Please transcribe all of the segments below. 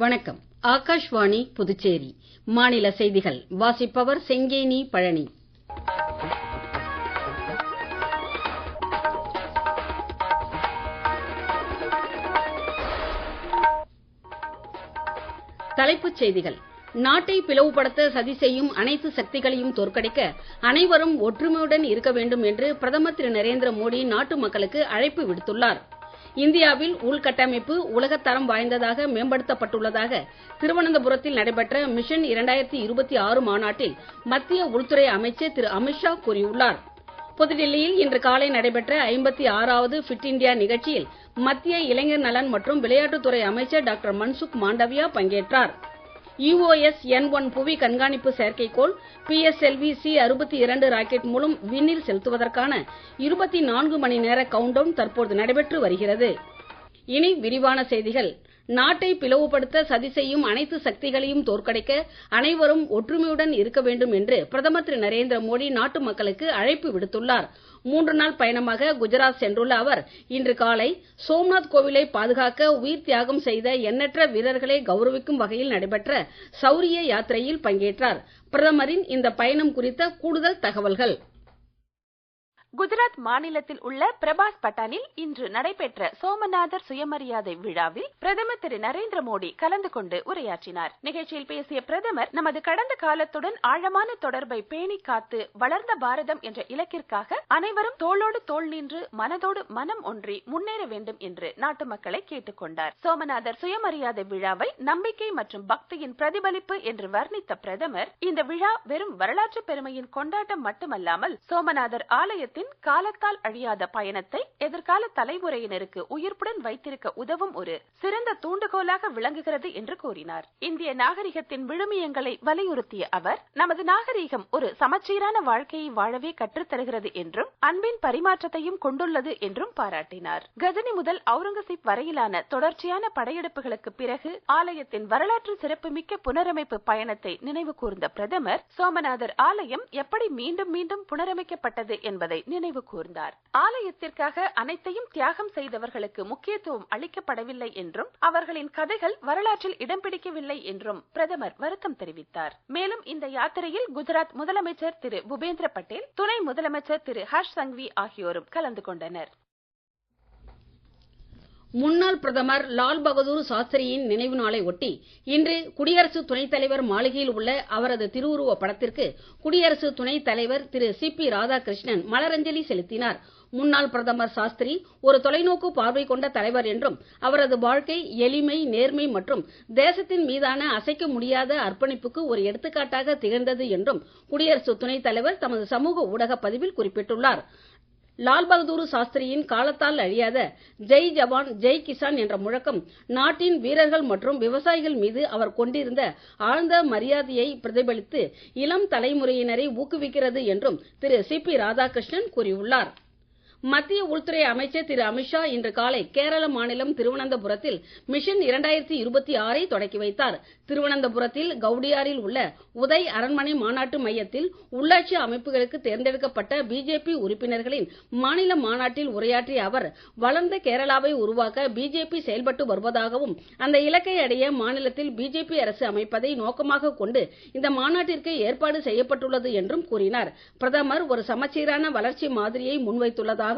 வணக்கம். ஆகாஷ்வாணி புதுச்சேரி. மாநில செய்திகள் வாசிப்பவர் செங்கேனி பழனி. தலைப்புச் செய்திகள். நாட்டை பிளவுபடுத்த சதி செய்யும் அனைத்து சக்திகளையும் தோற்கடிக்க அனைவரும் ஒற்றுமையுடன் இருக்க வேண்டும் என்று பிரதமர் திரு நரேந்திர மோடி நாட்டு மக்களுக்கு அழைப்பு விடுத்துள்ளார். இந்தியாவில் உள்கட்டமைப்பு உலகத்தரம் வாய்ந்ததாக மேம்படுத்தப்பட்டுள்ளதாக திருவனந்தபுரத்தில் நடைபெற்ற மிஷன் 2026 மாநாட்டில் மத்திய உள்துறை அமைச்சர் திரு அமித்ஷா கூறியுள்ளார். புதுடில்லியில் இன்று காலை நடைபெற்ற 56வது ஃபிட் இண்டியா நிகழ்ச்சியில் மத்திய இளைஞர் நலன் மற்றும் விளையாட்டுத்துறை அமைச்சர் டாக்டர் மன்சுக் மாண்டவியா பங்கேற்றார். UOS-N1 புவி கண்காணிப்பு செயற்கைக்கோள் PSLV C-62 ராக்கெட் மூலம் விண்ணில் செலுத்துவதற்கான 24 மணி நேர கவுண்டவுன் தற்போது நடைபெற்று வருகிறது. இனி விரிவான செய்திகள். நாட்டை பிளவுபடுத்த சதி செய்யும் அனைத்து சக்திகளையும் தோற்கடிக்க அனைவரும் ஒற்றுமையுடன் இருக்க வேண்டும் என்று பிரதமர் திரு நரேந்திர மோடி நாட்டு மக்களுக்கு அழைப்பு விடுத்துள்ளார். 3 நாள் பயணமாக குஜராத் சென்றுள்ள அவர் இன்று காலை சோம்நாத் கோவிலை பாதுகாக்க உயிர் தியாகம் செய்த எண்ணற்ற வீரர்களை கௌரவிக்கும் வகையில் நடைபெற்ற சௌரிய யாத்திரையில் பங்கேற்றார். பிரதமரின் இந்த பயணம் குறித்த கூடுதல் தகவல்கள். குஜராத் மாநிலத்தில் உள்ள பிரபாஸ் பட்டானில் இன்று நடைபெற்ற சோமநாதர் சுயமரியாதை விழாவில் பிரதமர் திரு நரேந்திர மோடி கலந்து கொண்டு உரையாற்றினார். நிகழ்ச்சியில் பேசிய பிரதமர் நமது கடந்த காலத்துடன் ஆழமான தொடர்பை பேணி காத்து வளர்ந்த பாரதம் என்ற இலக்கிற்காக அனைவரும் தோளோடு தோள் நின்று மனதோடு மனம் ஒன்றி முன்னேற வேண்டும் என்று நாட்டு மக்களை கேட்டுக் கொண்டார். சோமநாதர் சுயமரியாதை விழாவை நம்பிக்கை மற்றும் பக்தியின் பிரதிபலிப்பு என்று வர்ணித்த பிரதமர் இந்த விழா வெறும் வரலாற்று பெருமையின் கொண்டாட்டம் மட்டுமல்லாமல் சோமநாதர் ஆலயத்தின் காலத்தால் அழியாத பயணத்தை எதிர்கால தலைமுறையினருக்கு உயிர்ப்புடன் வைத்திருக்க உதவும் ஒரு சிறந்த தூண்டுகோலாக விளங்குகிறது என்று கூறினார். இந்திய நாகரிகத்தின் விழுமியங்களை வலியுறுத்திய அவர் நமது நாகரிகம் ஒரு சமச்சீரான வாழ்க்கையை வாழவே கற்றுத்தருகிறது என்றும் அன்பின் பரிமாற்றத்தையும் கொண்டுள்ளது என்றும் பாராட்டினார். கஜனி முதல் அவுரங்கசீப் வரையிலான தொடர்ச்சியான படையெடுப்புகளுக்கு பிறகு ஆலயத்தின் வரலாற்று சிறப்புமிக்க புனரமைப்பு பயணத்தை நினைவு கூர்ந்த பிரதமர் சோமநாதர் ஆலயம் எப்படி மீண்டும் மீண்டும் புனரமைக்கப்பட்டது என்பதை நினைவு கூர்ந்தார். ஆலயத்திற்காக அனைத்தையும் தியாகம் செய்தவர்களுக்கு முக்கியத்துவம் அளிக்கப்படவில்லை என்றும் அவர்களின் கதைகள் வரலாற்றில் இடம் பிடிக்கவில்லை என்றும் பிரதமர் வருத்தம் தெரிவித்தார். மேலும் இந்த யாத்திரையில் குஜராத் முதலமைச்சர் திரு பூபேந்திர பட்டேல், துணை முதலமைச்சர் திரு ஹர்ஷ் சங்வி ஆகியோரும் கலந்து கொண்டனர். முன்னாள் பிரதமர் லால் பகதூர் சாஸ்திரியின் நினைவு நாளை ஒட்டி இன்று குடியரசு துணைத் தலைவர் மாளிகையில் உள்ள அவரது திருவுருவ படத்திற்கு குடியரசு துணைத் தலைவர் திரு CP ராதாகிருஷ்ணன் மலரஞ்சலி செலுத்தினார். முன்னாள் பிரதமர் சாஸ்திரி ஒரு தொலைநோக்கு பார்வை கொண்ட தலைவர் என்றும் அவரது வாழ்க்கை எளிமை, நேர்மை மற்றும் தேசத்தின் மீதான அசைக்க முடியாத அர்ப்பணிப்புக்கு ஒரு எடுத்துக்காட்டாக திகழ்ந்தது என்றும் குடியரசு துணைத் தலைவர் தமது சமூக ஊடக பதிவில் குறிப்பிட்டுள்ளார். லால் பகதூர் சாஸ்திரியின் காலத்தால் அழியாத ஜெய் ஜவான் ஜெய் கிசான் என்ற முழக்கம் நாட்டின் வீரர்கள் மற்றும் விவசாயிகள் மீது அவர் கொண்டிருந்த ஆழ்ந்த மரியாதையை பிரதிபலித்து இளம் தலைமுறையினரை ஊக்குவிக்கிறது என்றும் திரு CP ராதாகிருஷ்ணன் கூறியுள்ளார். மத்திய உள்துறை அமைச்சர் திரு அமித்ஷா இன்று காலை கேரள மாநிலம் திருவனந்தபுரத்தில் மிஷன் 2026 தொடக்கி வைத்தார். திருவனந்தபுரத்தில் கவுடியாரில் உள்ள உதய் அரண்மனை மாநாட்டு மையத்தில் உள்ளாட்சி அமைப்புகளுக்கு தேர்ந்தெடுக்கப்பட்ட BJP உறுப்பினர்களின் மாநில மாநாட்டில் உரையாற்றிய அவர் வளர்ந்த கேரளாவை உருவாக்க BJP செயல்பட்டு வருவதாகவும் அந்த இலக்கை அடைய மாநிலத்தில் BJP அரசு அமைப்பதை நோக்கமாக கொண்டு இந்த மாநாட்டிற்கு ஏற்பாடு செய்யப்பட்டுள்ளது என்றும் கூறினார். பிரதமர் ஒரு சமச்சீரான வளர்ச்சி மாதிரியை முன்வைத்துள்ளதாக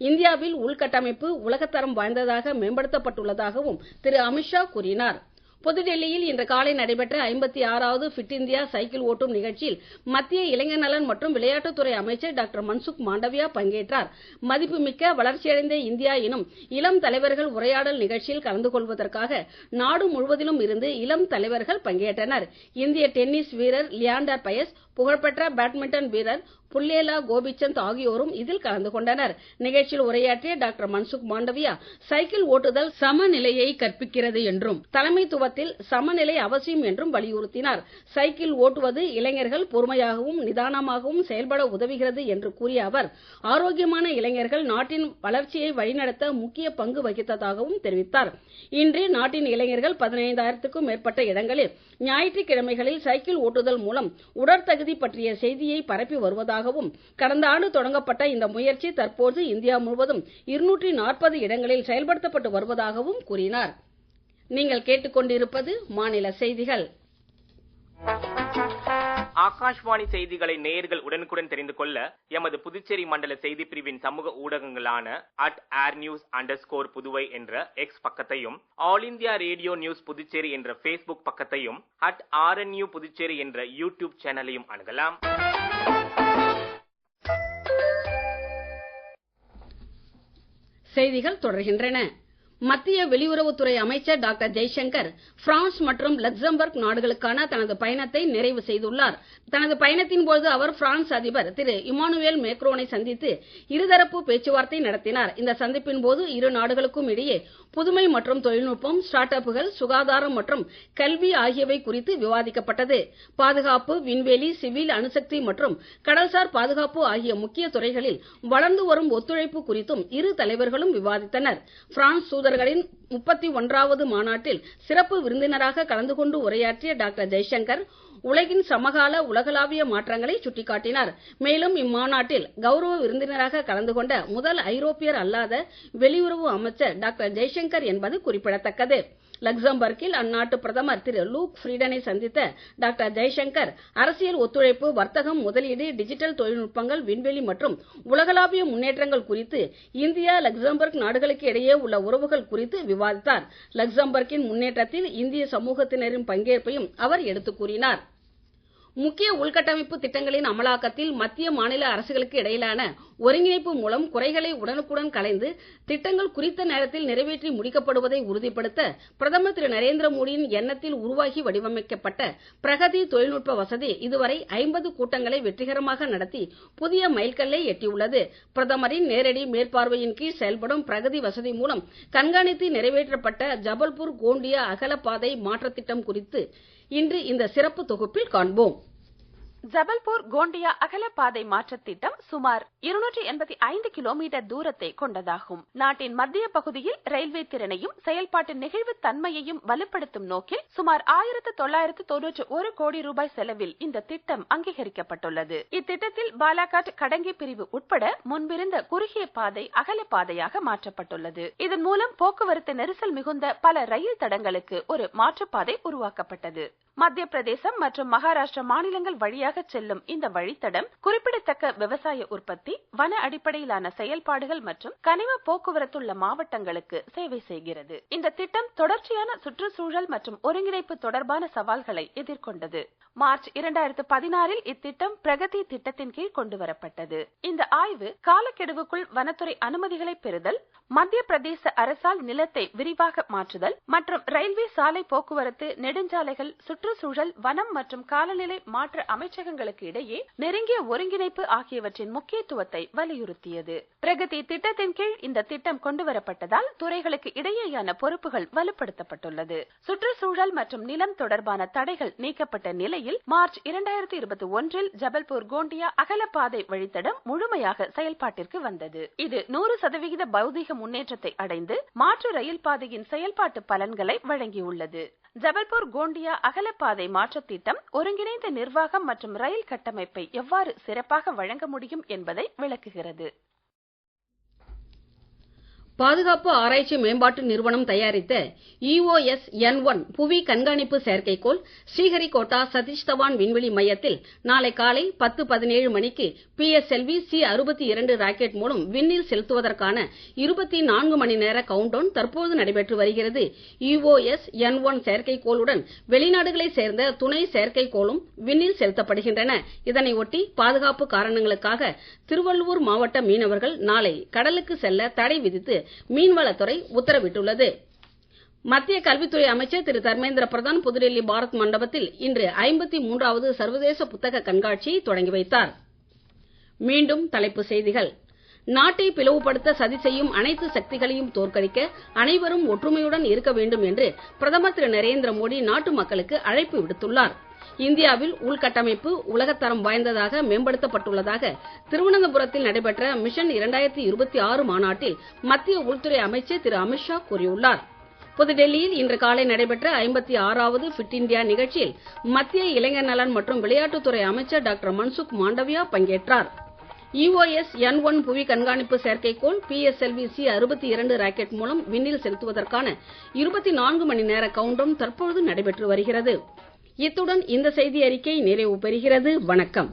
இந்தியாவில் உள்கட்டமைப்பு உலகத்தரம் வாய்ந்ததாக மேம்படுத்தப்பட்டுள்ளதாகவும் திரு அமித்ஷா கூறினார். புதுடெல்லியில் இன்று காலை நடைபெற்ற 56வது ஃபிட் இந்தியா சைக்கிள் ஓட்டும் நிகழ்ச்சியில் மத்திய இளைஞர் நலன் மற்றும் விளையாட்டுத்துறை அமைச்சர் டாக்டர் மன்சுக் மாண்டவியா பங்கேற்றார். மதிப்புமிக்க வளர்ச்சியடைந்த இந்தியா எனும் இளம் தலைவர்கள் உரையாடல் நிகழ்ச்சியில் கலந்து கொள்வதற்காக நாடு முழுவதிலும் இருந்து இளம் தலைவர்கள் பங்கேற்றனர். இந்திய டென்னிஸ் வீரர் லியாண்டர் பயஸ், புகழ்பெற்ற பேட்மிண்டன் வீரர் புல்லேலா கோபிச்சந்த் ஆகியோரும் இதில் கலந்து கொண்டனர். நிகழ்ச்சியில் உரையாற்றிய டாக்டர் மன்சுக் மாண்டவியா சைக்கிள் ஓட்டுதல் சமநிலையை கற்பிக்கிறது என்றும் தலைமைத்துவத்தில் சமநிலை அவசியம் என்றும் வலியுறுத்தினார். சைக்கிள் ஓட்டுவது இளைஞர்கள் பொறுமையாகவும் நிதானமாகவும் செயல்பட உதவுகிறது என்று கூறிய அவர் ஆரோக்கியமான இளைஞர்கள் நாட்டின் வளர்ச்சியை வழிநடத்த முக்கிய பங்கு வகித்ததாகவும் தெரிவித்தார். இன்று நாட்டின் இளைஞர்கள் 15,000க்கும் மேற்பட்ட இடங்களில் ஞாயிற்றுக்கிழமைகளில் சைக்கிள் ஓட்டுதல் மூலம் உடற்தகுதி பற்றிய செய்தியை பரப்பி வருவதாகவும் கடந்த ஆண்டு தொடங்கப்பட்ட இந்த முயற்சி தற்போது இந்தியா முழுவதும் 240 இடங்களில் செயல்படுத்தப்பட்டு வருவதாகவும் கூறினார். நீங்கள் கேட்டுக்கொண்டிருப்பது மாநில செய்திகள். ஆகாஷ்வாணி செய்திகளை நேயர்கள் உடனுக்குடன் தெரிந்து கொள்ள எமது புதுச்சேரி மண்டல செய்தி பிரிவின் சமூக ஊடகங்களான @airnews_புதுவை என்ற எக்ஸ் பக்கத்தையும், all India radio news Puducherry என்ற பேஸ்புக் பக்கத்தையும், @RNU புதுச்சேரி என்ற யூடியூப் சேனலையும் அணுகலாம். செய்திகள் தொடர்கின்றன. மத்திய வெளியுறவுத்துறை அமைச்சர் டாக்டர் ஜெய்சங்கர் பிரான்ஸ் மற்றும் லக்சம்பர்க் நாடுகளுக்கான தனது பயணத்தை நிறைவு செய்துள்ளார். தனது பயணத்தின் போது அவர் பிரான்ஸ் அதிபர் திரு இமானுவேல் மேக்ரோனை சந்தித்து இருதரப்பு பேச்சுவார்த்தை நடத்தினார். இந்த சந்திப்பின் போது இரு நாடுகளுக்கும் இடையே புதுமை மற்றும் தொழில்நுட்பம், ஸ்டார்ட் அப்புகள், சுகாதாரம் மற்றும் கல்வி ஆகியவை குறித்து விவாதிக்கப்பட்டது. பாதுகாப்பு, விண்வெளி, சிவில், அணுசக்தி மற்றும் கடல்சார் பாதுகாப்பு ஆகிய முக்கிய துறைகளில் வளர்ந்து வரும் ஒத்துழைப்பு குறித்தும் இரு தலைவர்களும் விவாதித்தனர். பிரான்ஸ் தூதர்களின் 31வது மாநாட்டில் சிறப்பு விருந்தினராக கலந்து கொண்டு உரையாற்றிய டாக்டர் ஜெய்சங்கர் உலகின் சமகால உலகளாவிய மாற்றங்களை சுட்டிக்காட்டினார். மேலும் இம்மாநாட்டில் கௌரவ விருந்தினராக கலந்து கொண்ட முதல் ஐரோப்பியர் அல்லாத வெளியுறவு அமைச்சர் டாக்டர் ஜெய்சங்கர் என்பது குறிப்பிடத்தக்கது. லக்சம்பர்கில் அந்நாட்டு பிரதமர் திரு லூக் ஃப்ரீடனை சந்தித்த டாக்டர் ஜெய்சங்கர் அரசியல் ஒத்துழைப்பு, வர்த்தகம், முதலீடு, டிஜிட்டல் தொழில்நுட்பங்கள், விண்வெளி மற்றும் உலகளாவிய முன்னேற்றங்கள் குறித்து இந்தியா லக்சம்பர்க் நாடுகளுக்கு இடையே உள்ள உறவுகள் குறித்து விவாதித்தார். லக்சம்பர்கின் முன்னேற்றத்தில் இந்திய சமூகத்தினரின் பங்கேற்பையும் அவர் எடுத்துக் கூறினார். முக்கிய உள்கட்டமைப்பு திட்டங்களின் அமலாக்கத்தில் மத்திய மாநில அரசுகளுக்கு இடையிலான ஒருங்கிணைப்பு மூலம் குறைகளை உடனுக்குடன் களைந்து திட்டங்கள் குறித்த நேரத்தில் நிறைவேற்றி முடிக்கப்படுவதை உறுதிப்படுத்த பிரதமர் திரு நரேந்திர மோடியின் எண்ணத்தில் உருவாகி வடிவமைக்கப்பட்ட பிரகதி தொழில்நுட்ப வசதி இதுவரை 50 கூட்டங்களை வெற்றிகரமாக நடத்தி புதிய மைல்கல்லை எட்டியுள்ளது. பிரதமரின் நேரடி மேற்பார்வையின் கீழ் செயல்படும் பிரகதி வசதி மூலம் கண்காணித்து நிறைவேற்றப்பட்ட ஜபல்பூர் கோண்டியா அகலப்பாதை மாற்ற திட்டம் குறித்து இன்று இந்த சிறப்பு தொகுப்பில் காண்போம். ஜபல்பூர் கோண்டியா அகலப்பாதை மாற்றத் திட்டம் சுமார் 285 கிலோமீட்டர் தூரத்தை கொண்டதாகும். நாட்டின் மத்திய பகுதியில் ரயில்வே திறனையும் செயல்பாட்டு நெகிழ்வு தன்மையையும் வலுப்படுத்தும் நோக்கில் சுமார் 1991 கோடி ரூபாய் செலவில் இந்த திட்டம் அங்கீகரிக்கப்பட்டுள்ளது. இத்திட்டத்தில் பாலாகாட் கடங்கி பிரிவு உட்பட முன்பிருந்த குறுகிய பாதை அகலப்பாதையாக மாற்றப்பட்டுள்ளது. இதன் மூலம் போக்குவரத்து நெரிசல் மிகுந்த பல ரயில் தடங்களுக்கு ஒரு மாற்றுப்பாதை உருவாக்கப்பட்டது. மத்திய பிரதேசம் மற்றும் மகாராஷ்டிரா மாநிலங்கள் வழியாக செல்லும் இந்த வழித்தடம் குறிப்பிடத்தக்க விவசாய உற்பத்தி, வன அடிப்படையிலான செயல்பாடுகள் மற்றும் கனிம போக்குவரத்துள்ள மாவட்டங்களுக்கு சேவை செய்கிறது. இந்த திட்டம் தொடர்ச்சியான சுற்றுச்சூழல் மற்றும் ஒருங்கிணைப்பு தொடர்பான சவால்களை எதிர்கொண்டது. மார்ச் 2016இல் இத்திட்டம் பிரகதி திட்டத்தின் கீழ் கொண்டுவரப்பட்டது. இந்த ஆய்வு காலக்கெடுவுக்குள் வனத்துறை அனுமதிகளை பெறுதல், மத்திய பிரதேச அரசால் நிலத்தை விரிவாக மாற்றுதல் மற்றும் ரயில்வே, சாலை போக்குவரத்து, நெடுஞ்சாலைகள், சுற்றுச்சூழல், வனம் மற்றும் காலநிலை மாற்ற அமைச்சகங்களுக்கு இடையே நெருங்கிய ஒருங்கிணைப்பு ஆகியவற்றின் முக்கியத்துவத்தை வலியுறுத்தியது. பிரகதி திட்டத்தின் கீழ் இந்த திட்டம் கொண்டுவரப்பட்டதால் துறைகளுக்கு இடையேயான பொறுப்புகள் வலுப்படுத்தப்பட்டுள்ளது. சுற்றுச்சூழல் மற்றும் நிலம் தொடர்பான தடைகள் நீக்கப்பட்ட நிலையில் மார்ச் 2021இல் ஜபல்பூர் கோண்டியா அகலப்பாதை வழித்தடம் முழுமையாக செயல்பாட்டிற்கு வந்தது. இது 100% பௌதிக முன்னேற்றத்தை அடைந்து மாற்று ரயில் பாதையின் செயல்பாட்டு பலன்களை வழங்கியுள்ளது. ஜபல்பூர் கோண்டியா அகலப்பாதை மாற்றத் திட்டம் ஒருங்கிணைந்த நிர்வாகம் மற்றும் ரயில் கட்டமைப்பை எவ்வாறு சிறப்பாக வழங்க முடியும் என்பதை விளக்குகிறது. பாதுகாப்பு ஆராய்ச்சி மேம்பாட்டு நிறுவனம் தயாரித்த EOS-N1 புவி கண்காணிப்பு செயற்கைக்கோள் ஸ்ரீஹரிகோட்டா சதீஷ் தவான் விண்வெளி மையத்தில் நாளை காலை 10:17 மணிக்கு PSLV C-62 ராக்கெட் மூலம் விண்ணில் செலுத்துவதற்கான 24 மணி நேர கவுண்டவுன் தற்போது நடைபெற்று வருகிறது. EOS-N1 செயற்கைக்கோளுடன் வெளிநாடுகளைச் சேர்ந்த துணை செயற்கைக்கோளும் விண்ணில் செலுத்தப்படுகின்றன. இதனை ஒட்டி பாதுகாப்பு காரணங்களுக்காக திருவள்ளூர் மாவட்ட மீனவர்கள் நாளை கடலுக்கு செல்ல தடை விதித்து மீன்வளத்துறை உத்தரவிட்டுள்ளது. மத்திய கல்வித்துறை அமைச்சர் திரு தர்மேந்திர பிரதான் புதுடெல்லி பாரத் மண்டபத்தில் இன்று 53வது சர்வதேச புத்தக கண்காட்சியை தொடங்கி வைத்தார். மீண்டும் தலைப்புச் செய்திகள். நாட்டை பிளவுபடுத்த சதி செய்யும் அனைத்து சக்திகளையும் தோற்கடிக்க அனைவரும் ஒற்றுமையுடன் இருக்க வேண்டும் என்று பிரதமர் திரு நரேந்திர மோடி நாட்டு மக்களுக்கு அழைப்பு விடுத்துள்ளார். இந்தியாவில் உள்கட்டமைப்பு உலகத்தரம் வாய்ந்ததாக மேம்படுத்தப்பட்டுள்ளதாக திருவனந்தபுரத்தில் நடைபெற்ற மிஷன் 2026 மாநாட்டில் மத்திய உள்துறை அமைச்சர் திரு அமித்ஷா கூறியுள்ளார். புதுடெல்லியில் இன்று காலை நடைபெற்ற 56வது ஃபிட் இண்டியா நிகழ்ச்சியில் மத்திய இளைஞர் நலன் மற்றும் விளையாட்டுத்துறை அமைச்சர் டாக்டர் மன்சுக் மாண்டவியா பங்கேற்றார். EOS-N1 புவி கண்காணிப்பு செயற்கைக்கோள் PSLV-C-62 ராக்கெட் மூலம் விண்ணில் செலுத்துவதற்கான 24 மணி நேர கவுண்டவுன் தற்பொழுது நடைபெற்று வருகிறது. இத்துடன் இந்த செய்தி அறிக்கை நிறைவு பெறுகிறது. வணக்கம்.